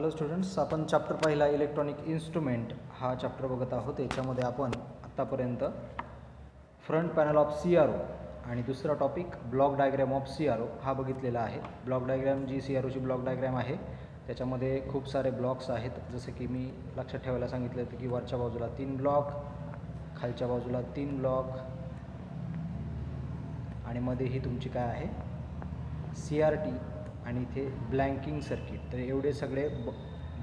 Hello students, आपण chapter पहिला electronic instrument हा चॅप्टर बघत आहोत. याच्यामध्ये आपण आत्तापर्यंत फ्रंट पॅनल ऑफ CRO आणि दुसरा topic block diagram of CRO हा बघितलेला आहे. ब्लॉक डायग्रॅम जी CROची ब्लॉक डायग्रॅम आहे त्याच्यामध्ये खूप सारे ब्लॉक्स आहेत. जसे की मी लक्षात ठेवायला सांगितलं होतं की वरच्या बाजूला 3 ब्लॉक, खालच्या बाजूला 3 ब्लॉक आणि मध्ये ही तुमची काय आहे CRT आणि इथे ब्लँकिंग सर्किट. तर एवढे सगळे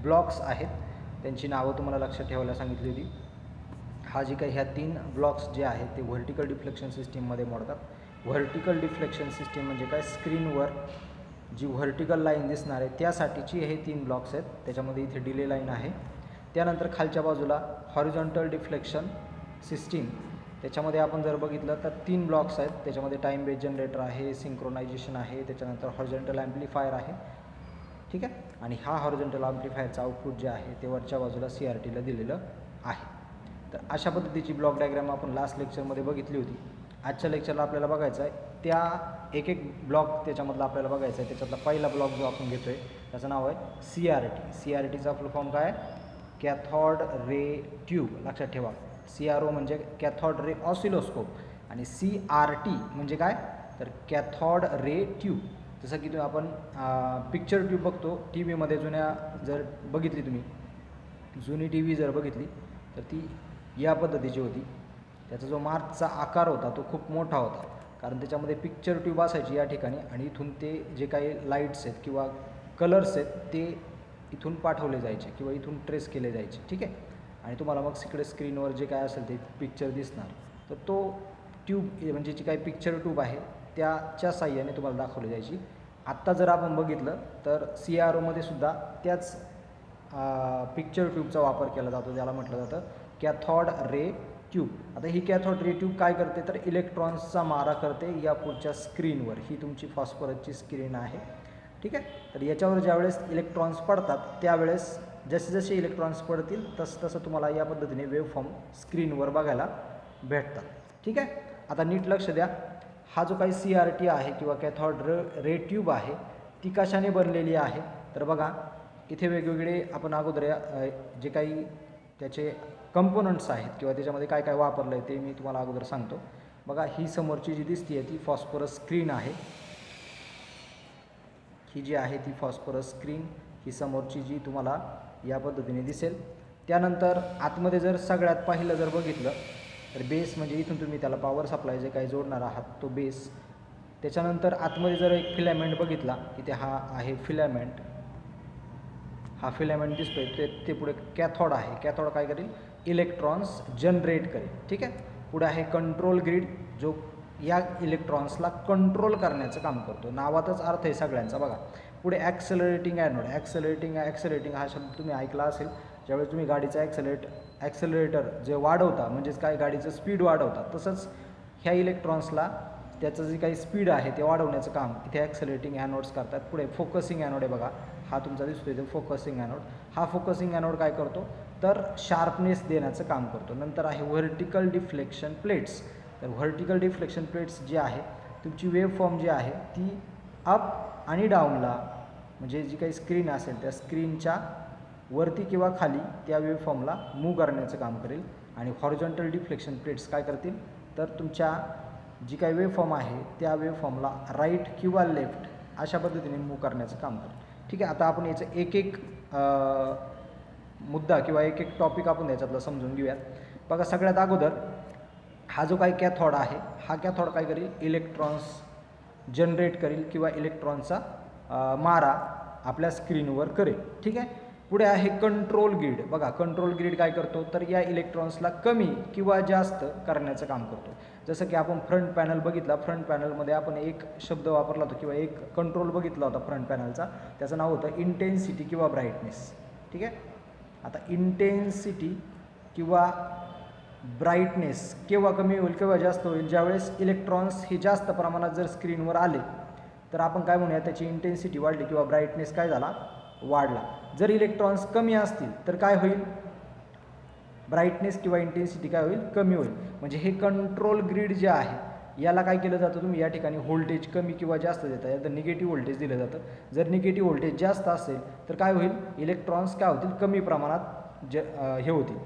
ब्लॉक्स आहेत, त्यांची नावं तुम्हाला लक्षात ठेवायला सांगितली होती. हा जी काही ह्या 3 ब्लॉक्स जे आहेत ते व्हर्टिकल डिफ्लेक्शन सिस्टीममध्ये मोडतात. व्हर्टिकल डिफ्लेक्शन सिस्टीम म्हणजे काय, स्क्रीनवर जी व्हर्टिकल लाईन दिसणार आहे त्यासाठीची हे 3 ब्लॉक्स आहेत. त्याच्यामध्ये इथे डिले लाईन आहे. त्यानंतर खालच्या बाजूला हॉरिझॉन्टल डिफ्लेक्शन सिस्टीम, त्याच्यामध्ये आपण जर बघितलं तर 3 ब्लॉक्स आहेत. त्याच्यामध्ये टाईम बेस जनरेटर आहे, सिंक्रोनायझेशन आहे, त्याच्यानंतर हॉरिझॉन्टल ॲम्प्लिफायर आहे. ठीक आहे. आणि हा हॉरिझॉन्टल ॲम्प्लिफायरचा आउटपुट जे आहे ते वरच्या बाजूला CRTला दिलेलं आहे. तर अशा पद्धतीची ब्लॉक डायग्राम आपण लास्ट लेक्चरमध्ये बघितली होती. आजच्या लेक्चरला आपल्याला बघायचं आहे त्या एक ब्लॉक त्याच्यामधला आपल्याला बघायचा आहे. त्याच्यातला पहिला ब्लॉक जो आपण घेतो आहे त्याचं नाव आहे CRT. CRTचा फुल फॉर्म काय, कॅथॉड रे ट्यूब. लक्षात ठेवा, CRO म्हणजे कॅथॉड रे ऑसिलोस्कोप आणि CRT म्हणजे काय तर कॅथॉड रे ट्यूब. जसं की आपण पिक्चर ट्यूब बघतो टी व्हीमध्ये, जुन्या जर बघितली तुम्ही, जुनी टी व्ही जर बघितली तर ती या पद्धतीची होती. त्याचा जो मार्चचा आकार होता तो खूप मोठा होता, कारण त्याच्यामध्ये पिक्चर ट्यूब असायची या ठिकाणी आणि इथून ते जे काही लाईट्स आहेत किंवा कलर्स आहेत ते इथून पाठवले जायचे किंवा इथून ट्रेस केले जायचे. ठीक आहे. आणि तुम्हाला मग इकडे स्क्रीनवर जे काय असेल ते पिक्चर दिसणार. तर तो ट्यूब म्हणजे जी काही पिक्चर ट्यूब आहे त्याच्या साह्याने तुम्हाला दाखवली जायची. आत्ता जर आपण बघितलं तर CROमध्ये सुद्धा त्याच पिक्चर ट्यूबचा वापर केला जातो, ज्याला म्हटलं जातं कॅथॉड रे ट्यूब. आता ही कॅथॉड रे ट्यूब काय करते तर इलेक्ट्रॉन्सचा मारा करते या पुढच्या स्क्रीनवर. ही तुमची फॉस्फरसची स्क्रीन आहे. ठीक आहे. तर याच्यावर ज्यावेळेस इलेक्ट्रॉन्स पडतात त्यावेळेस जसे जसे इलेक्ट्रॉन्स पडतील तसं तसं तुम्हाला या पद्धतीने वेव्ह फॉर्म स्क्रीनवर बघायला भेटतात. ठीक आहे. आता नीट लक्ष द्या, हा जो काही CRT आहे किंवा कॅथॉड रे ट्यूब आहे ती कशाने बनलेली आहे तर बघा इथे वेगवेगळे आपण अगोदर जे काही त्याचे कंपोनंट्स आहेत किंवा त्याच्यामध्ये काय काय वापरलं आहे ते मी तुम्हाला अगोदर सांगतो. बघा ही समोरची जी दिसते ती फॉस्फरस स्क्रीन आहे. ही जी आहे ती फॉस्फरस स्क्रीन, ही समोरची जी तुम्हाला या पद्धतीने दिसेल. त्यानंतर आतमध्ये जर सगळ्यात पहिलं जर बघितलं तर बेस म्हणजे इथून तुम्ही त्याला पॉवर सप्लाय जे काही जोडणार आहात तो बेस. त्याच्यानंतर आतमध्ये जर एक फिलॅमेंट बघितला, इथे हा आहे फिलॅमेंट, हा फिलॅमेंट दिसतोय ते पुढे कॅथॉड आहे. कॅथॉड काय करेल, इलेक्ट्रॉन्स जनरेट करेल. ठीक आहे. पुढे आहे कंट्रोल ग्रीड, जो या इलेक्ट्रॉन्सला कंट्रोल करण्याचं काम करतो. नावातच अर्थ आहे सगळ्यांचा. बघा पुढे ॲक्सेलरेटिंग ॲनोड. ॲक्सेलरेटिंग हा शब्द तुम्ही ऐकला असेल. ज्यावेळेस तुम्ही गाडीचा ॲक्सेलरेटर जे वाढवता म्हणजेच काय गाडीचं स्पीड वाढवता, तसंच ह्या इलेक्ट्रॉन्सला त्याचं जे काही स्पीड आहे ते वाढवण्याचं काम इथे ॲक्सेलरेटिंग ॲनोड्स करतात. पुढे फोकसिंग ॲनोड आहे. बघा हा तुमचा दिसतो इथे फोकसिंग ॲनोड. हा फोकसिंग ॲनोड काय करतो तर शार्पनेस देण्याचं काम करतो. नंतर आहे व्हर्टिकल डिफ्लेक्शन प्लेट्स. तर व्हर्टिकल डिफ्लेक्शन प्लेट्स जी आहे तुमची वेव्ह फॉर्म जी आहे ती अप आणि डाऊनला म्हणजे जी काही स्क्रीन असेल त्या स्क्रीनच्या वरती किंवा खाली त्या वेव्ह फॉर्मला मूव्ह करण्याचं काम करेल. आणि हॉरिझॉन्टल डिफ्लेक्शन प्लेट्स काय करतील तर तुमच्या जी काही वेव्ह फॉर्म आहे त्या वेव्ह फॉर्मला राईट किंवा लेफ्ट अशा पद्धतीने मूव्ह करण्याचं काम करेल. ठीक आहे. आता आपण याचं एक एक मुद्दा किंवा एक एक टॉपिक आपण याच्यातलं समजून घेऊयात. बघा सगळ्यात अगोदर हा जो काही कॅथॉड आहे हा कॅथॉड काय करेल, इलेक्ट्रॉन्स जनरेट करेल किंवा इलेक्ट्रॉनचा मारा आपल्या स्क्रीनवर करेल. ठीक आहे. पुढे आहे कंट्रोल ग्रीड. बघा कंट्रोल ग्रीड काय करतो तर या इलेक्ट्रॉन्सला कमी किंवा जास्त करण्याचं काम करतो. जसं की आपण फ्रंट पॅनल बघितला, फ्रंट पॅनलमध्ये आपण एक शब्द वापरला होता किंवा एक कंट्रोल बघितला होता फ्रंट पॅनलचा, त्याचं नाव होतं इंटेन्सिटी किंवा ब्राईटनेस. ठीक आहे. आता इंटेन्सिटी किंवा ब्राईटनेस केव्हा कमी होईल केव्हा जास्त होईल, ज्यावेळेस इलेक्ट्रॉन्स हे जास्त प्रमाणात जर स्क्रीनवर आले तर आपण काय म्हणूया त्याची इंटेन्सिटी वाढली किंवा ब्राईटनेस काय झाला वाढला. जर इलेक्ट्रॉन्स कमी असतील तर काय होईल, ब्राईटनेस किंवा इंटेन्सिटी काय होईल कमी होईल. म्हणजे हे कंट्रोल ग्रीड जे आहे याला काय केलं जातं, तुम्ही या ठिकाणी व्होल्टेज कमी किंवा जास्त देता, यात निगेटिव्ह व्होल्टेज दिलं जातं. जर निगेटिव्ह व्होल्टेज जास्त असेल तर काय होईल, इलेक्ट्रॉन्स काय होतील, कमी प्रमाणात हे होतील.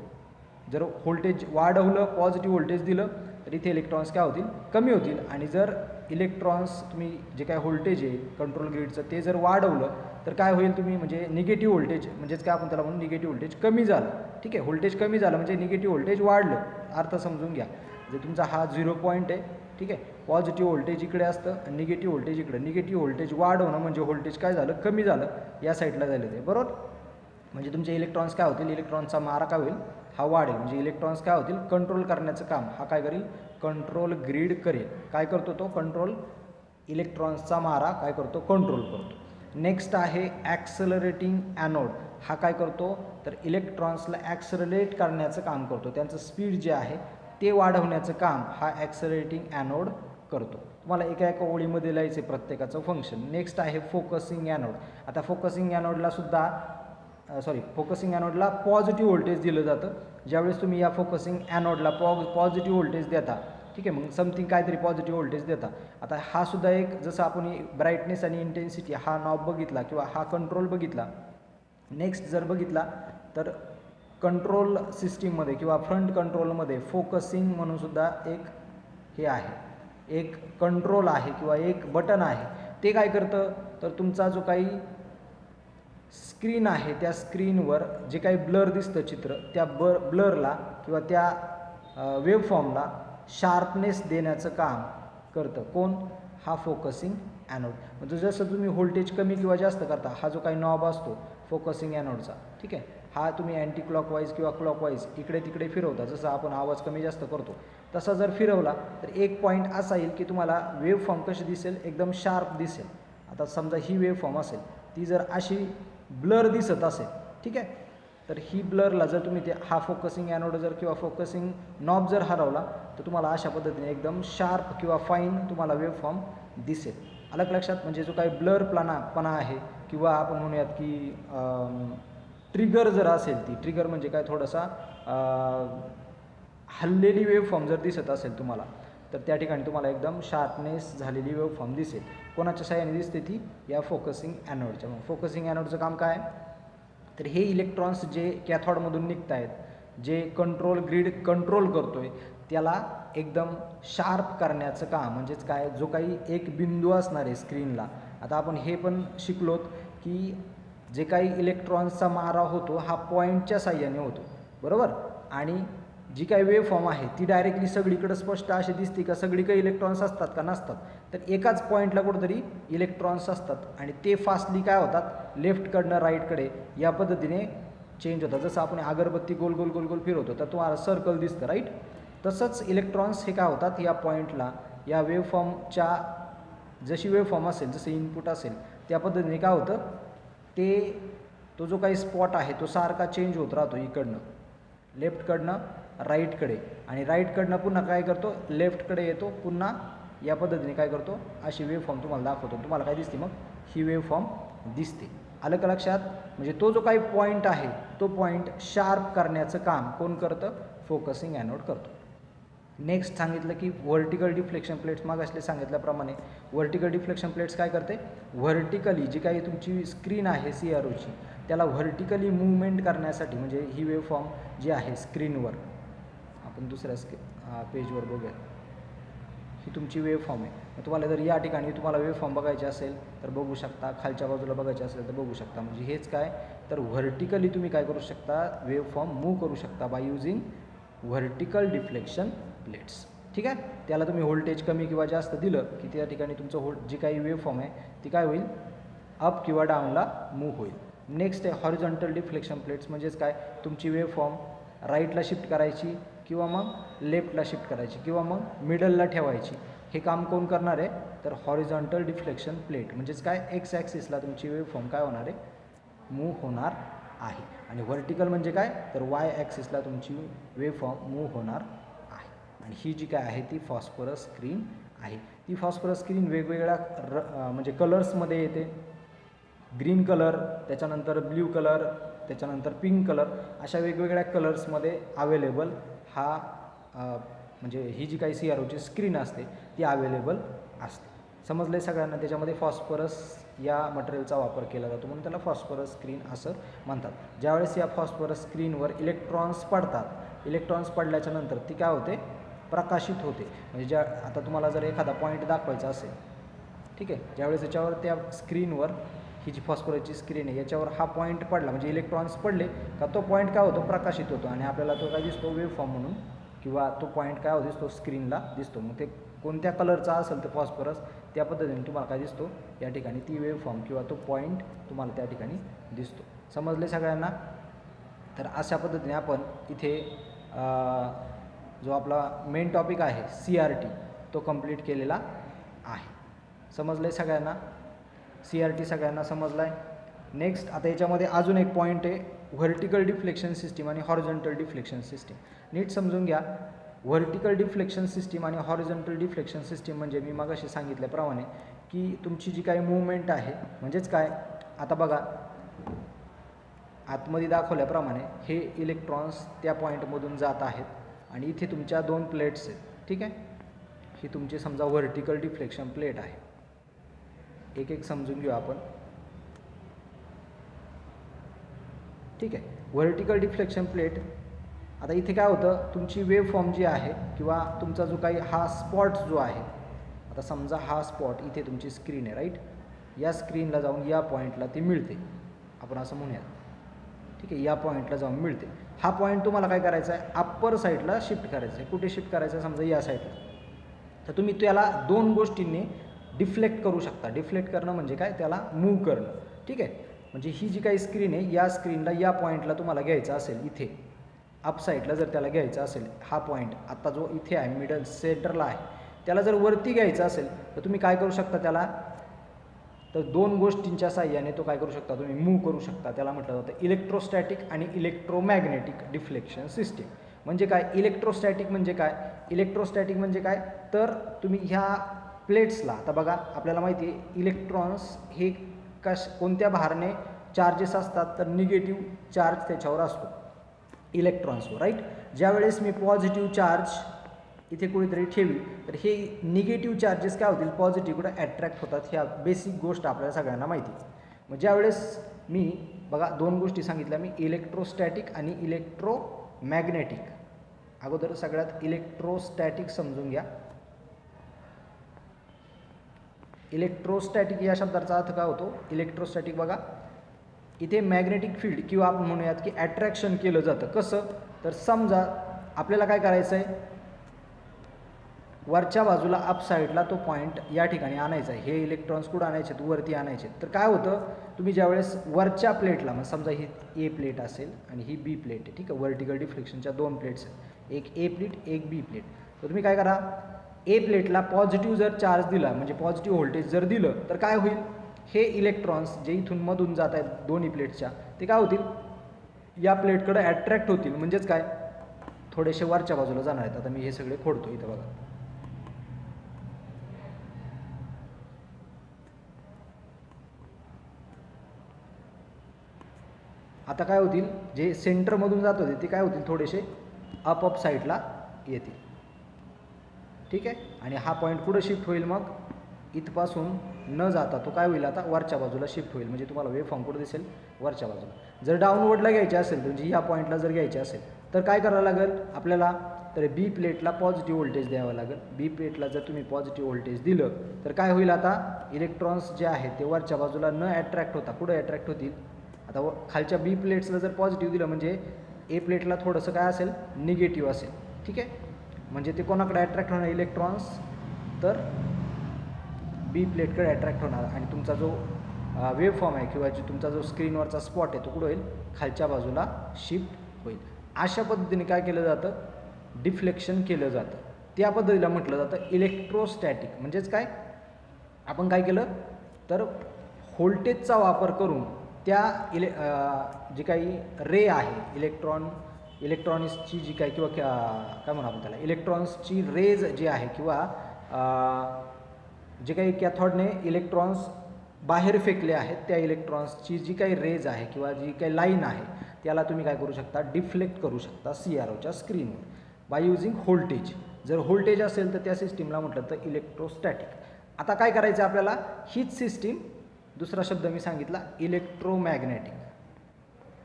जर व्होल्टेज वाढवलं, पॉझिटिव्ह व्होल्टेज दिलं तर इथे इलेक्ट्रॉन्स काय होतील, कमी होतील. आणि जर इलेक्ट्रॉन्स तुम्ही जे काय व्होल्टेज आहे कंट्रोल ग्रीडचं ते जर वाढवलं तर काय होईल, तुम्ही म्हणजे निगेटिव्ह व्होल्टेज म्हणजेच काय आपण त्याला म्हणून निगेटिव्ह व्होल्टेज कमी झालं. ठीक आहे, व्होल्टेज कमी झालं म्हणजे निगेटिव्ह व्होल्टेज वाढलं. अर्थ समजून घ्या. जर तुमचा हा 0 पॉईंट आहे, ठीक आहे, पॉझिटिव्ह व्होल्टेज इकडे असतं आणि निगेटिव्ह व्होल्टेज इकडे. निगेटिव्ह व्होल्टेज वाढवणं म्हणजे व्होल्टेज काय झालं, कमी झालं, या साईडला झालं ते, बरोबर. म्हणजे तुमचे इलेक्ट्रॉन्स काय होतील, इलेक्ट्रॉनचा मारा काय होईल, हा वाढेल. म्हणजे इलेक्ट्रॉन्स काय होतील, कंट्रोल करण्याचं काम हा काय करेल, कंट्रोल ग्रीड करेल. काय करतो तो, कंट्रोल, इलेक्ट्रॉन्सचा मारा काय करतो, कंट्रोल करतो. नेक्स्ट आहे ॲक्सलरेटिंग ॲनोड. हा काय करतो, तर इलेक्ट्रॉन्सला ॲक्सलरेट करण्याचं काम करतो. त्यांचं स्पीड जे आहे ते वाढवण्याचं काम हा ॲक्सलरेटिंग ॲनोड करतो. तुम्हाला एका एका ओळीमध्ये लिहायचे प्रत्येकाचं फंक्शन. नेक्स्ट आहे फोकसिंग ॲनोड. आता फोकसिंग ॲनोडला सुद्धा फोकसिंग ॲनोडला पॉझिटिव्ह व्होल्टेज दिलं जातं. ज्यावेळेस तुम्ही या फोकसिंग ॲनोडला पॉझिटिव्ह व्होल्टेज देता, ठीक आहे, मग समथिंग काहीतरी पॉझिटिव्ह व्होल्टेज देता. आता हा सुद्धा एक, जसं आपण ब्राईटनेस आणि इंटेन्सिटी हा नॉब बघितला किंवा हा कंट्रोल बघितला. नेक्स्ट जर बघितला तर कंट्रोल सिस्टीममध्ये किंवा फ्रंट कंट्रोलमध्ये फोकसिंग म्हणून सुद्धा एक हे आहे, एक कंट्रोल आहे किंवा एक बटन आहे. ते काय करतं, तर तुमचा जो काही स्क्रीन आहे त्या स्क्रीनवर जे काही ब्लर दिसतं चित्र, त्या ब्लरला किंवा त्या वेव्हफॉर्मला शार्पनेस देण्याचं काम करतं. कोण, हा फोकसिंग ॲनोड. म्हणजे जसं तुम्ही व्होल्टेज कमी किंवा जास्त करता, हा जो काही नॉब असतो फोकसिंग ॲनोडचा, ठीक आहे, हा तुम्ही अँटी क्लॉकवाईज किंवा क्लॉकवाईज इकडे तिकडे फिरवता. जसं आपण आवाज कमी जास्त करतो तसा जर फिरवला तर एक पॉईंट असा येईल की तुम्हाला वेव्हफॉर्म कशी दिसेल, एकदम शार्प दिसेल. आता समजा ही वेव्हफॉर्म असेल, ती जर अशी ब्लर दिसत असेल, ठीक आहे, तर ही ब्लरला जर तुम्ही ते हा फोकसिंग ॲनोड जर किंवा फोकसिंग नॉब जर हरवला तर तुम्हाला अशा पद्धतीने एकदम शार्प किंवा फाईन तुम्हाला वेव्हफॉर्म दिसेल. अलग लक्षात. म्हणजे जो काही ब्लर पणा आहे किंवा आपण म्हणूयात की ट्रिगर जर असेल, ती ट्रिगर म्हणजे काय, थोडासा हललेली वेव्हफॉर्म जर दिसत असेल तुम्हाला, तर त्या ठिकाणी तुम्हाला एकदम शार्पनेस झालेली वेव्हफॉर्म दिसेल. कोणाच्या सहाय्याने दिसते ती, या फोकसिंग ॲनोडच्या. मग फोकसिंग ॲनोडचं काम काय, तर हे इलेक्ट्रॉन्स जे कॅथॉडमधून निघत आहेत, जे कंट्रोल ग्रीड कंट्रोल करतोय, त्याला एकदम शार्प करण्याचं काम. म्हणजेच काय, जो काही एक बिंदू असणार आहे स्क्रीनला. आता आपण हे पण शिकलोत की जे काही इलेक्ट्रॉन्सचा मारा होतो हा पॉईंटच्या साह्याने होतो, बरोबर. आणि जी काही वेव्हफॉर्म आहे ती डायरेक्टली सगळीकडे स्पष्ट अशी दिसते का, सगळी काही इलेक्ट्रॉन्स असतात का, नसतात. तर एकाच पॉईंटला कुठंतरी इलेक्ट्रॉन्स असतात आणि ते फास्टली काय होतात, लेफ्टकडनं राईटकडे या पद्धतीने चेंज होतात. जसं आपण अगरबत्ती गोल गोल गोल गोल फिरवतो तर तुम्हाला सर्कल दिसतं, राईट. तसंच इलेक्ट्रॉन्स हे काय होतात, या पॉईंटला, या वेव्हफॉर्मच्या जशी वेव्हफॉर्म असेल, जसं इनपुट असेल त्या पद्धतीने काय होतं, ते तो जो काही स्पॉट आहे तो सारखा चेंज होत राहतो. इकडनं लेफ्टकडनं राईटकडे आणि राईटकडनं पुन्हा काय करतो, लेफ्टकडे येतो, पुन्हा या पद्धतीने काय करतो, अशी वेव्हफॉर्म तुम्हाला दाखवतो. तुम्हाला काय दिसते, मग ही वेव्हफॉर्म दिसते. आलं का लक्षात. म्हणजे तो जो काही पॉईंट आहे तो पॉईंट शार्प करण्याचं काम कोण करतं, फोकसिंग ॲनोड करतो. नेक्स्ट सांगितलं की व्हर्टिकल डिफ्लेक्शन प्लेट्स. मागासले सांगितल्याप्रमाणे व्हर्टिकल डिफ्लेक्शन प्लेट्स काय करते, व्हर्टिकली जी काही तुमची स्क्रीन आहे CROची, त्याला व्हर्टिकली मूवमेंट करण्यासाठी, म्हणजे ही वेव्हफॉर्म जी आहे स्क्रीनवर, आपण दुसऱ्या पेजवर बघूया, ही तुमची वेव्हफॉर्म आहे. मग तुम्हाला जर या ठिकाणी तुम्हाला वेव्हफॉर्म बघायची असेल तर बघू शकता, खालच्या बाजूला बघायची असेल तर बघू शकता. म्हणजे हेच काय, तर व्हर्टिकली तुम्ही काय करू शकता, वेव्हफॉर्म मूव्ह करू शकता by using vertical deflection plates, ठीक आहे. त्याला तुम्ही व्होल्टेज कमी किंवा जास्त दिलं की त्या ठिकाणी तुमचं जी काही वेव्हफॉर्म आहे ती काय होईल, अप किंवा डाऊनला मूव्ह होईल. नेक्स्ट आहे हॉरिझॉन्टल डिफ्लेक्शन प्लेट्स. म्हणजेच काय, तुमची वेव्हफॉर्म राईटला शिफ्ट करायची किंवा मग लेफ्टला शिफ्ट करायची किंवा मग मिडलला ठेवायची. हे काम कोण करणार आहे, तर हॉरिझॉन्टल डिफ्लेक्शन प्लेट. म्हणजेच काय, एक्स ॲक्सिसला तुमची वेव्हफॉर्म काय होणार आहे, मूव्ह होणार आहे. आणि व्हर्टिकल म्हणजे काय, तर वाय ॲक्सिसला तुमची वेव्हफॉर्म मूव्ह होणार आहे. आणि ही जी काय आहे ती फॉस्फरस स्क्रीन आहे. ती फॉस्फरस स्क्रीन वेगवेगळ्या म्हणजे कलर्समध्ये येते. ग्रीन कलर, त्याच्यानंतर ब्ल्यू कलर, त्याच्यानंतर पिंक कलर, अशा वेगवेगळ्या कलर्समध्ये अवेलेबल हा म्हणजे ही जी काही CROची स्क्रीन असते ती अवेलेबल असते. समजलं आहे सगळ्यांना. त्याच्यामध्ये फॉस्फरस या मटेरियलचा वापर केला जातो म्हणून त्याला फॉस्फरस स्क्रीन असं म्हणतात. ज्यावेळेस या फॉस्फरस स्क्रीनवर इलेक्ट्रॉन्स पडतात, इलेक्ट्रॉन्स पडल्याच्या नंतर ती काय होते, प्रकाशित होते. म्हणजे आता तुम्हाला जर एखादा पॉईंट दाखवायचा असेल, ठीक आहे, ज्यावेळेस याच्यावर त्या स्क्रीनवर ही जी फॉस्फरसची स्क्रीन आहे याच्यावर हा पॉईंट पडला म्हणजे इलेक्ट्रॉन्स पडले का तो पॉईंट काय होतो, प्रकाशित होतो आणि आपल्याला तो काय दिसतो, वेव्ह फॉर्म म्हणून, किंवा तो पॉईंट काय होतो दिसतो स्क्रीनला दिसतो. मग ते कोणत्या कलरचा असेल तर फॉस्फरस त्या पद्धतीने तुम्हाला काय दिसतो या ठिकाणी, ती वेव्ह फॉर्म किंवा तो पॉईंट तुम्हाला त्या ठिकाणी दिसतो. समजले सगळ्यांना. तर अशा पद्धतीने आपण इथे जो आपला मेन टॉपिक आहे CRT तो कंप्लीट केलेला आहे. समजलं आहे सगळ्यांना. CRT सगळ्यांना समजला आहे. नेक्स्ट आता याच्यामध्ये अजून एक पॉईंट आहे, व्हर्टिकल डिफ्लेक्शन सिस्टीम आणि हॉरिझॉन्टल डिफ्लेक्शन सिस्टीम. नीट समजून घ्या. व्हर्टिकल डिफ्लेक्शन सिस्टीम आणि हॉरिझॉन्टल डिफ्लेक्शन सिस्टीम म्हणजे मी मगाशी सांगितल्याप्रमाणे की तुमची जी काही मूवमेंट आहे, म्हणजेच काय, आता बघा आतमध्ये दाखवल्याप्रमाणे हे इलेक्ट्रॉन्स त्या पॉईंटमधून जात आहेत आणि इथे तुमच्या 2 प्लेट्स आहेत, ठीक आहे. ही तुमची समजा व्हर्टिकल डिफ्लेक्शन प्लेट आहे. एक एक समजून घेऊ आपण, ठीक आहे. व्हर्टिकल डिफ्लेक्शन प्लेट, आता इथे काय होतं, तुमची वेव्ह फॉर्म जी आहे किंवा तुमचा जो काही हा स्पॉट जो आहे, आता समजा हा स्पॉट इथे तुमची स्क्रीन आहे, राईट. या स्क्रीनला जाऊन या पॉईंटला ती मिळते, आपण असं म्हणूयात, ठीक आहे. या पॉईंटला जाऊन मिळते. हा पॉईंट तुम्हाला काय करायचा आहे, अप्पर साईडला शिफ्ट करायचा आहे. कुठे शिफ्ट करायचं आहे, समजा या साईडला. तर तुम्ही त्याला 2 गोष्टींनी डिफ्लेक्ट करू शकता. डिफ्लेक्ट करणं म्हणजे काय, त्याला मूव्ह करणं, ठीक आहे. म्हणजे ही जी काही स्क्रीन आहे, या स्क्रीनला या पॉईंटला तुम्हाला घ्यायचं असेल, इथे अप साईडला जर त्याला घ्यायचं असेल, हा पॉईंट आता जो इथे आहे मिडल सेंटरला आहे, त्याला जर वरती घ्यायचं असेल तर तुम्ही काय करू शकता त्याला, तर 2 गोष्टींच्या साहाय्याने तो काय करू शकता, तुम्ही मूव्ह करू शकता. त्याला म्हटलं जातं इलेक्ट्रोस्टॅटिक आणि इलेक्ट्रोमॅग्नेटिक डिफ्लेक्शन सिस्टीम. म्हणजे काय, इलेक्ट्रोस्टॅटिक म्हणजे काय, इलेक्ट्रोस्टॅटिक म्हणजे काय, तर तुम्ही ह्या प्लेट्सला, आता बघा आपल्याला माहिती आहे इलेक्ट्रॉन्स हे कोणत्या भारने चार्जेस असतात, तर निगेटिव्ह चार्ज त्याच्यावर असतो इलेक्ट्रॉन्सवर, राईट. ज्यावेळेस मी पॉझिटिव्ह चार्ज इथे कुठेतरी ठेवली तर हे निगेटिव्ह चार्जेस काय होतील, पॉझिटिव्हकडे अट्रॅक्ट होतात. ह्या बेसिक गोष्ट आपल्याला सगळ्यांना माहिती. मग ज्यावेळेस मी बघा 2 गोष्टी सांगितल्या मी, इलेक्ट्रोस्टॅटिक आणि इलेक्ट्रोमॅग्नेटिक. अगोदर सगळ्यात इलेक्ट्रोस्टॅटिक समजून घ्या. इलेक्ट्रोस्टॅटिक या शब्दाचा अर्थ काय होतो, इलेक्ट्रोस्टॅटिक बघा इथे मॅग्नेटिक फील्ड किंवा आपण म्हणूयात की अट्रॅक्शन केलं जातं. कसं, तर समजा आपल्याला काय करायचं आहे, वरच्या बाजूला अप साईडला तो पॉईंट या ठिकाणी आणायचा आहे. हे इलेक्ट्रॉन्स कुठं आणायचे, वरती आणायचे. तर काय होतं, तुम्ही ज्यावेळेस वरच्या प्लेटला, मग समजा ही ए प्लेट असेल आणि ही बी प्लेट आहे, ठीक आहे. व्हर्टिकल डिफ्लेक्शनच्या 2 प्लेट्स आहेत, एक ए प्लेट एक बी प्लेट. तर तुम्ही काय करा, ए प्लेटला पॉझिटिव्ह जर चार्ज दिला, म्हणजे पॉझिटिव्ह व्होल्टेज जर दिलं, तर काय होईल, हे इलेक्ट्रॉन्स जे इथून मधून जात आहेत दोन्ही प्लेट्सच्या, ते काय होतील, या प्लेटकडे अट्रॅक्ट होतील. म्हणजेच काय, थोडेसे वरच्या बाजूला जाणार आहेत. आता मी हे सगळे खोडतो इथं बघा. आता काय होतील, जे सेंटरमधून जात होते ते काय होतील, थोडेसे अप साईडला येतील, ठीक आहे. आणि हा पॉईंट कुठं शिफ्ट होईल, मग इथपासून न जाता तो काय होईल, आता वरच्या बाजूला शिफ्ट होईल. म्हणजे तुम्हाला वेव्ह फॉर्म कुठं दिसेल, वरच्या बाजूला. जर डाऊनवर्डला घ्यायचे असेल, म्हणजे या पॉईंटला जर घ्यायचे असेल तर काय करावं लागेल आपल्याला, तर बी प्लेटला पॉझिटिव्ह व्होल्टेज द्यावं लागेल. बी प्लेटला जर तुम्ही पॉझिटिव्ह व्होल्टेज दिलं तर काय होईल, आता इलेक्ट्रॉन्स जे आहेत ते वरच्या बाजूला न अट्रॅक्ट होता कुठं अट्रॅक्ट होतील, आता खालच्या बी प्लेट्सला जर पॉझिटिव्ह दिलं म्हणजे ए प्लेटला थोडंसं काय असेल, निगेटिव्ह असेल, ठीक आहे. म्हणजे ते कोणाकडे अट्रॅक्ट होणार, इलेक्ट्रॉन्स, तर बी प्लेटकडे अट्रॅक्ट होणार आणि तुमचा जो वेव्ह फॉर्म आहे किंवा जो तुमचा जो स्क्रीनवरचा स्पॉट आहे तो कुठं होईल, खालच्या बाजूला शिफ्ट होईल. अशा पद्धतीने काय केलं जातं, डिफ्लेक्शन केलं जातं. त्या पद्धतीला म्हटलं जातं इलेक्ट्रोस्टॅटिक. म्हणजेच काय, आपण काय केलं, तर व्होल्टेजचा वापर करून त्या जी काही रे आहे, इलेक्ट्रॉनिक्सची जी काही किंवा काय म्हणू आपण त्याला, इलेक्ट्रॉन्सची रेज जी आहे किंवा जे काही कॅथॉडने इलेक्ट्रॉन्स बाहेर फेकले आहेत त्या इलेक्ट्रॉन्सची जी काही रेज आहे किंवा जी काही लाईन आहे त्याला तुम्ही काय करू शकता, डिफ्लेक्ट करू शकता CROच्या स्क्रीनवर बाय युजिंग व्होल्टेज. जर व्होल्टेज असेल तर त्या सिस्टीमला म्हटलं तर इलेक्ट्रोस्टॅटिक. आता काय करायचं आपल्याला, हीच सिस्टीम दुसरा शब्द मी सांगितला इलेक्ट्रोमॅग्नेटिक.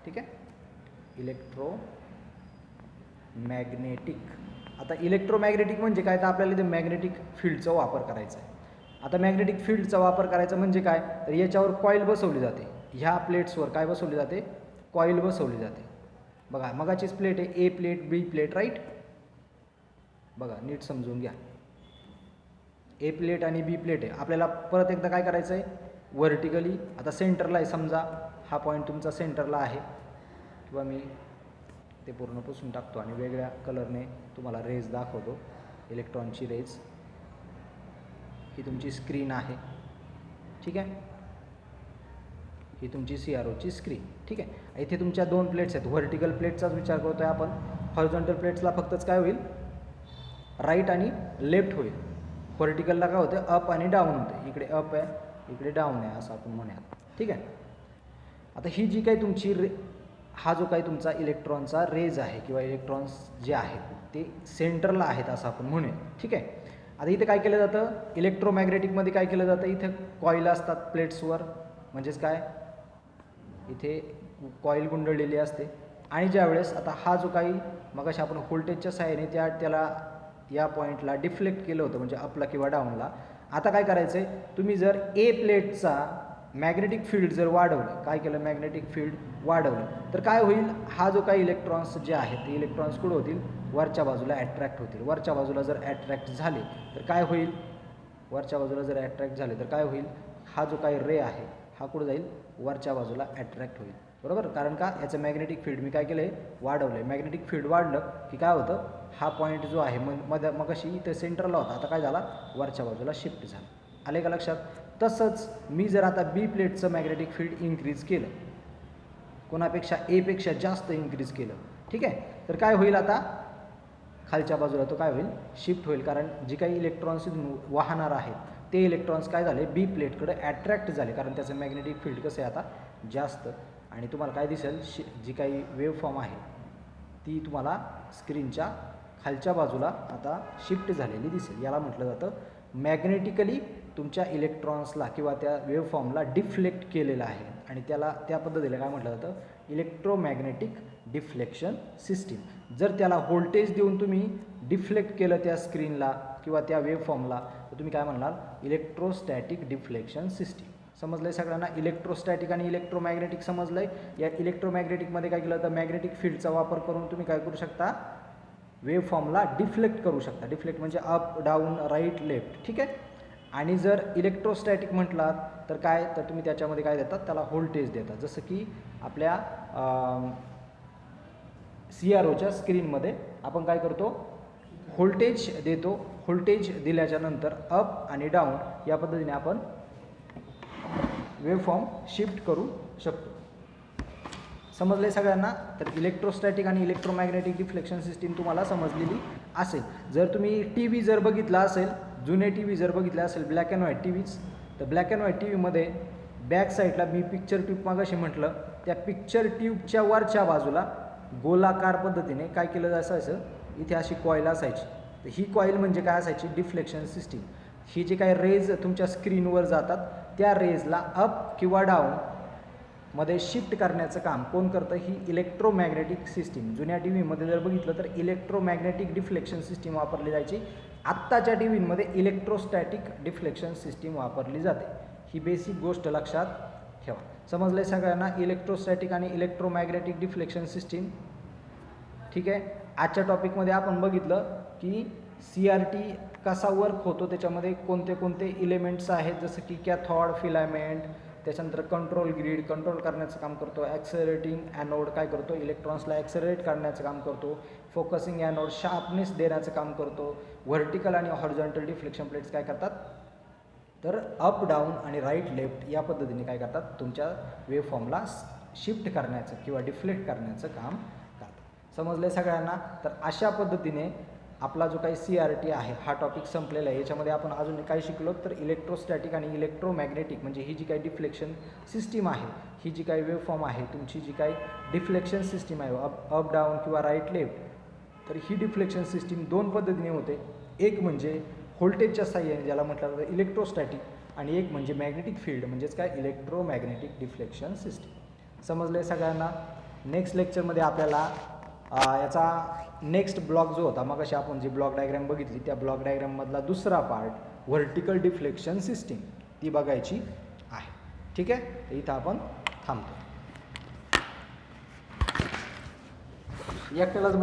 ठीक आहे, इलेक्ट्रोमॅग्नेटिक. आता इलेक्ट्रोमॅग्नेटिक म्हणजे काय, तर आपल्याला इथे मॅग्नेटिक फील्डचा वापर करायचा आहे. आता मॅग्नेटिक फील्डचा वापर करायचा म्हणजे काय, तर याच्यावर कॉईल बसवली जाते. ह्या प्लेट्सवर काय बसवली जाते, कॉईल बसवली जाते. बघा मगाचीच प्लेट आहे, ए प्लेट बी प्लेट, राईट. बघा नीट समजून घ्या, ए प्लेट आणि बी प्लेट आहे. आपल्याला परत एकदा काय करायचं आहे, व्हर्टिकली. आता सेंटरला आहे, समजा हा पॉईंट तुमचा सेंटरला आहे, किंवा मी ते पूर्ण पुसून टाकतो आणि वेगळ्या कलरने तुम्हाला रेज दाखवतो, इलेक्ट्रॉनची रेज. ही तुमची स्क्रीन आहे. ठीक आहे, ही तुमची CROची स्क्रीन. ठीक आहे, इथे तुमच्या 2 प्लेट्स आहेत. व्हर्टिकल प्लेटचाच विचार करतो आहे आपण. हॉरिझॉन्टल प्लेट्सला फक्तच काय होईल, राईट आणि लेफ्ट होईल. व्हर्टिकलला काय होतं, अप आणि डाऊन होते. इकडे अप आहे, इकडे डाऊन आहे, असं आपण म्हणूया. ठीक आहे, आता ही जी काही तुमची हा जो काही तुमचा इलेक्ट्रॉनचा रेज आहे किंवा इलेक्ट्रॉन्स जे आहेत ते सेंटरला आहेत असं आपण म्हणूया. ठीक आहे, आता इथे काय केलं जातं, इलेक्ट्रोमॅग्नेटिकमध्ये काय केलं जातं, इथे कॉईल असतात प्लेट्सवर. म्हणजेच काय, इथे कॉईल गुंडळलेली असते. आणि ज्यावेळेस आता हा जो काही मगाशी आपण व्होल्टेजच्या सहाय्याने त्याला या पॉईंटला डिफ्लेक्ट केलं होतं, म्हणजे अपला किंवा डाऊनला. आता काय करायचं आहे, तुम्ही जर ए प्लेटचा मॅग्नेटिक फील्ड जर वाढवलं, काय केलं, मॅग्नेटिक फील्ड वाढवलं, तर काय होईल, हा जो काही इलेक्ट्रॉन्स जे आहेत ते इलेक्ट्रॉन्स कुठं होतील, वरच्या बाजूला ॲट्रॅक्ट होतील. वरच्या बाजूला जर ॲट्रॅक्ट झाले तर काय होईल, वरच्या बाजूला जर ॲट्रॅक्ट झाले तर काय होईल, हा जो काही रे आहे हा कुठं जाईल, वरच्या बाजूला ॲट्रॅक्ट होईल. बरोबर, कारण का याचं मॅग्नेटिक फील्ड मी काय केलं आहे, वाढवलं आहे. मॅग्नेटिक फील्ड वाढलं की काय होतं, हा पॉईंट जो आहे मगाशी इथं सेंटरला होता, आता काय झाला, वरच्या बाजूला शिफ्ट झाला. आले का लक्षात. तसंच मी जर आता बी प्लेटचं मॅग्नेटिक फील्ड इन्क्रीज केलं, कोणापेक्षा एपेक्षा जास्त इन्क्रीज केलं, ठीक आहे, तर काय होईल, आता खालच्या बाजूला तो काय होईल, शिफ्ट होईल. कारण जी काही इलेक्ट्रॉन्स वाहणार आहेत ते इलेक्ट्रॉन्स काय झाले, बी प्लेटकडे ॲट्रॅक्ट झाले, कारण त्याचं मॅग्नेटिक फील्ड कसं आहे आता जास्त. आणि तुम्हाला काय दिसेल, जी काही वेव्ह फॉर्म आहे ती तुम्हाला स्क्रीनच्या खालच्या बाजूला आता शिफ्ट झालेली दिसेल. याला म्हटलं जातं मॅग्नेटिकली तुमच्या इलेक्ट्रॉन्सला किंवा त्या वेव्ह फॉर्मला डिफ्लेक्ट केलेलं आहे. आणि त्या पद्धतीला काय म्हटलं जातं, इलेक्ट्रोमॅग्नेटिक डिफ्लेक्शन सिस्टीम. जर त्याला व्होल्टेज देऊन तुम्ही डिफ्लेक्ट केलं त्या स्क्रीनला किंवा त्या वेव्ह फॉर्मला, तर तुम्ही काय म्हणणार, इलेक्ट्रोस्टॅटिक डिफ्लेक्शन सिस्टीम. समजलं आहे सगळ्यांना, इलेक्ट्रोस्टॅटिक आणि इलेक्ट्रोमॅग्नेटिक समजलं आहे. या इलेक्ट्रोमॅग्नेटिकमध्ये काय केलं तर मॅग्नेटिक फील्डचा वापर करून तुम्ही काय करू शकता, वेव्ह फॉर्मला डिफ्लेक्ट करू शकता. डिफ्लेक्ट म्हणजे अप डाऊन राईट लेफ्ट. ठीक आहे, आणि जर इलेक्ट्रोस्टॅटिक म्हटलात तर काय, तर तुम्ही त्याच्यामध्ये काय देतात, त्याला व्होल्टेज देतात. जसं की आपल्या CROच्या स्क्रीनमध्ये आपण काय करतो, व्होल्टेज देतो. व्होल्टेज दिल्याच्या नंतर अप आणि डाऊन या पद्धतीने आपण वेव्ह फॉर्म शिफ्ट करू शकतो. समजले सगळ्यांना. तर इलेक्ट्रोस्टॅटिक आणि इलेक्ट्रोमॅग्नेटिक डिफ्लेक्शन सिस्टीम तुम्हाला समजलेली असेल. जर तुम्ही TV जर बघितला असेल, जुने TV जर बघितले असेल, ब्लॅक अँड व्हाईट TVज, तर ब्लॅक अँड व्हाईट TVमध्ये बॅक साईडला मी पिक्चर ट्यूब मागाशी म्हटलं, त्या पिक्चर ट्यूबच्या वरच्या बाजूला गोलाकार पद्धतीने काय केलं असायचं, इथे अशी कॉईल असायची. तर ही कॉईल म्हणजे काय असायची, डिफ्लेक्शन सिस्टीम. ही जे काही रेज तुमच्या स्क्रीनवर जातात त्या रेजला अप किंवा डाऊन मध्ये शिफ्ट करण्याचं काम कोण करतं, ही इलेक्ट्रोमॅग्नेटिक सिस्टीम. जुन्या TVमध्ये जर बघितलं तर इलेक्ट्रोमॅग्नेटिक डिफ्लेक्शन सिस्टीम वापरली जायची. आत्ताच्या TVमध्ये इलेक्ट्रोस्टॅटिक डिफ्लेक्शन सिस्टीम वापरली जाते. ही बेसिक गोष्ट लक्षात ठेवा. समजलं आहे सगळ्यांना, इलेक्ट्रोस्टॅटिक आणि इलेक्ट्रोमॅग्नेटिक डिफ्लेक्शन सिस्टीम. ठीक आहे, आजच्या टॉपिकमध्ये आपण बघितलं की CRT कसा वर्क होतो, त्याच्यामध्ये कोणते कोणते इलेमेंट्स आहेत, जसं की कॅथॉड, फिलामेंट, त्याच्यानंतर कंट्रोल ग्रीड कंट्रोल करण्याचं काम करतो, ॲक्सेलरेटिंग ॲनोड काय करतो, इलेक्ट्रॉन्सला ॲक्सेलरेट करण्याचं काम करतो, फोकसिंग ॲनोड शार्पनेस देण्याचं काम करतो, व्हर्टिकल आणि हॉरिझॉन्टल डिफ्लेक्शन प्लेट्स काय करतात, तर अप डाऊन आणि राईट लेफ्ट या पद्धतीने काय करतात, तुमच्या वेव्ह फॉर्मला शिफ्ट करण्याचं किंवा डिफ्लेक्ट करण्याचं काम करतात. समजलं सगळ्यांना. तर अशा पद्धतीने आपला जो काही CRT आहे हा टॉपिक संपलेला आहे. याच्यामध्ये आपण अजून काय शिकलो, तर इलेक्ट्रोस्टॅटिक आणि इलेक्ट्रोमॅग्नेटिक म्हणजे ही जी काही डिफ्लेक्शन सिस्टीम आहे, ही जी काही वेव्ह फॉर्म आहे, तुमची जी काही डिफ्लेक्शन सिस्टीम आहे अप डाऊन किंवा राईट लेफ्ट, तर ही डिफ्लेक्शन सिस्टीम दोन पद्धतीने होते. एक म्हणजे व्होल्टेजच्या साह्याने, ज्याला म्हटलं जातं इलेक्ट्रोस्टॅटिक, आणि एक म्हणजे मॅग्नेटिक फील्ड, म्हणजेच काय इलेक्ट्रोमॅग्नेटिक डिफ्लेक्शन सिस्टीम. समजलं आहे सगळ्यांना? नेक्स्ट लेक्चरमध्ये आपल्याला याचा नेक्स्ट ब्लॉक जो होता, मग अशी आपण जी ब्लॉक डायग्राम बघितली, त्या ब्लॉक डायग्राममधला दुसरा पार्ट व्हर्टिकल डिफ्लेक्शन सिस्टीम ती बघायची आहे. ठीक आहे, तर इथं आपण थांबतो. एकट्यालाच